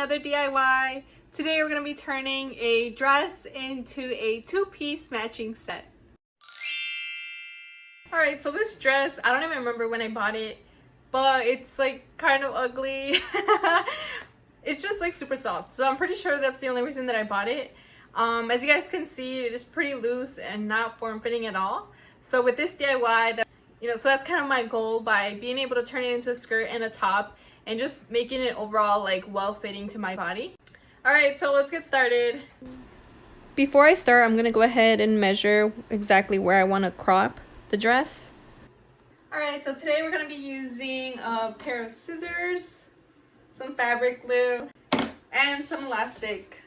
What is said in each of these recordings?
another DIY. Today we're going to be turning a dress into a two-piece matching set. Alright, so this dress, I don't even remember when I bought it, but it's like kind of ugly. It's just like super soft, so I'm pretty sure that's the only reason that I bought it. As you guys can see, it is pretty loose and not form-fitting at all. So with this DIY, so that's kind of my goal, by being able to turn it into a skirt and a top and just making it overall like well-fitting to my body. Alright, so let's get started. Before I start, I'm going to go ahead and measure exactly where I want to crop the dress. Alright, so today we're going to be using a pair of scissors, some fabric glue, and some elastic.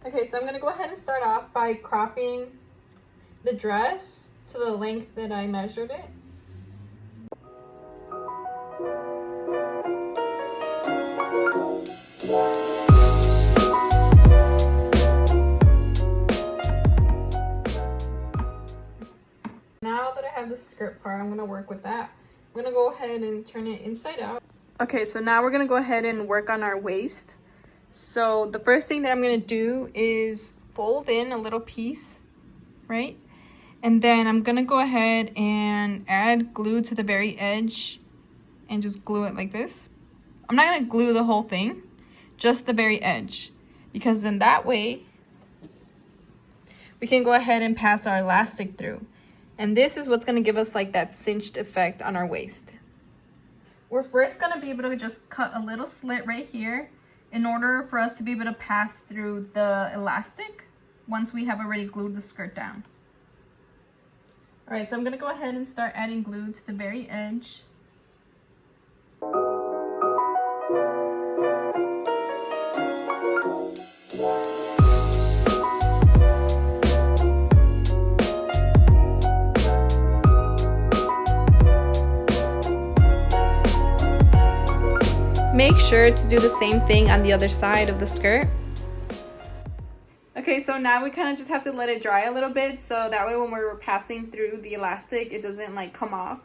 Okay, so I'm going to go ahead and start off by cropping the dress to the length that I measured it. Now that I have the skirt part, I'm going to work with that. I'm going to go ahead and turn it inside out. Okay, so now we're going to go ahead and work on our waist. So the first thing that I'm going to do is fold in a little piece, right? And then I'm going to go ahead and add glue to the very edge and just glue it like this. I'm not going to glue the whole thing, just the very edge, because then that way we can go ahead and pass our elastic through. And this is what's going to give us like that cinched effect on our waist. We're first going to be able to just cut a little slit right here in order for us to be able to pass through the elastic once we have already glued the skirt down. All right, so I'm going to go ahead and start adding glue to the very edge. Make sure to do the same thing on the other side of the skirt. Okay, so now we kind of just have to let it dry a little bit, so that way when we're passing through the elastic, it doesn't like come off.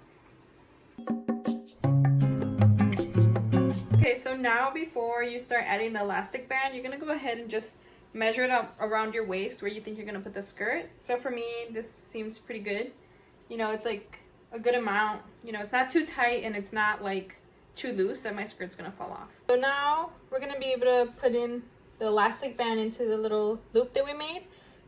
Okay, so now before you start adding the elastic band, you're going to go ahead and just measure it up around your waist where you think you're going to put the skirt. So for me, this seems pretty good. It's like a good amount. It's not too tight and it's not like too loose that my skirt's gonna fall off. So now we're gonna be able to put in the elastic band into the little loop that we made.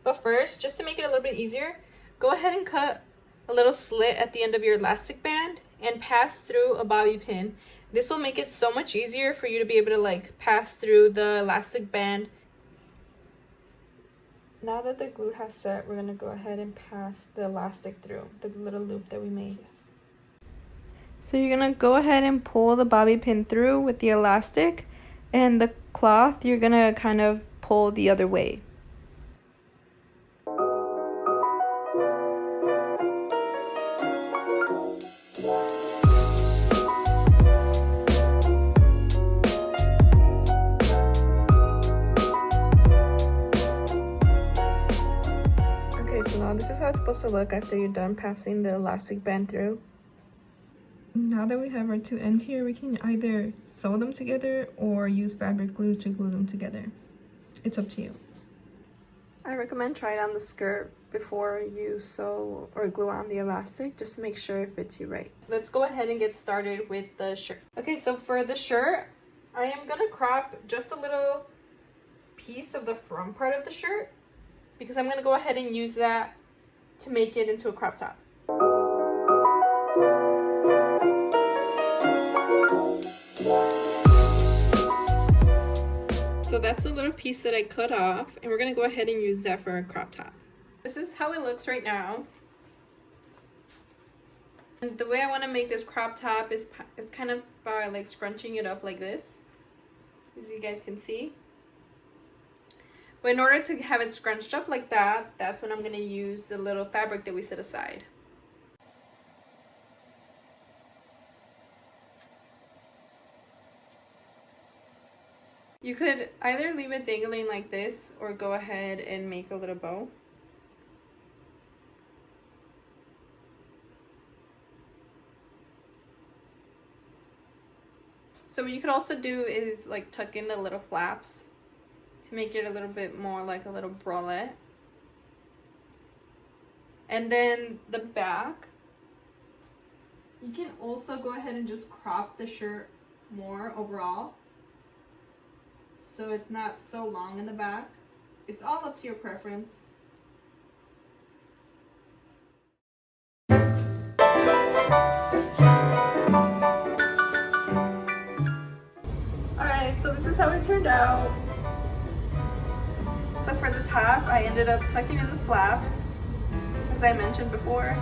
But first, just to make it a little bit easier, go ahead and cut a little slit at the end of your elastic band and pass through a bobby pin. This will make it so much easier for you to be able to like pass through the elastic band. Now that the glue has set, we're gonna go ahead and pass the elastic through the little loop that we made. So you're going to go ahead and pull the bobby pin through with the elastic, and the cloth you're going to kind of pull the other way. Okay, so now this is how it's supposed to look after you're done passing the elastic band through. Now that we have our two ends here, we can either sew them together or use fabric glue to glue them together. It's up to you. I recommend trying on the skirt before you sew or glue on the elastic, just to make sure it fits you right. Let's go ahead and get started with the shirt. Okay, so for the shirt, I am gonna crop just a little piece of the front part of the shirt because I'm gonna go ahead and use that to make it into a crop top. So that's the little piece that I cut off, and we're going to go ahead and use that for a crop top. This is how it looks right now. And the way I want to make this crop top is kind of by like scrunching it up like this, as you guys can see. But in order to have it scrunched up like that, that's when I'm going to use the little fabric that we set aside. You could either leave it dangling like this or go ahead and make a little bow. So what you could also do is like tuck in the little flaps to make it a little bit more like a little bralette. And then the back, you can also go ahead and just crop the shirt more overall, so it's not so long in the back. It's all up to your preference. Alright, so this is how it turned out. So for the top, I ended up tucking in the flaps, as I mentioned before.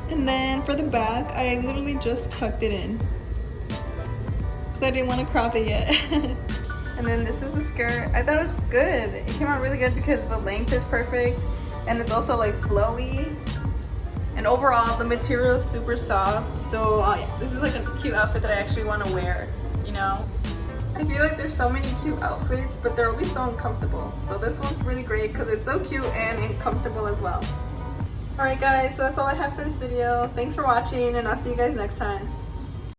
And then for the back, I literally just tucked it in, because I didn't want to crop it yet. And then this is the skirt. I thought it was good. It came out really good because the length is perfect and it's also like flowy. And overall, the material is super soft. So yeah, this is like a cute outfit that I actually want to wear, you know? I feel like there's so many cute outfits, but they're always so uncomfortable. So this one's really great because it's so cute and comfortable as well. Alright guys, so that's all I have for this video. Thanks for watching and I'll see you guys next time.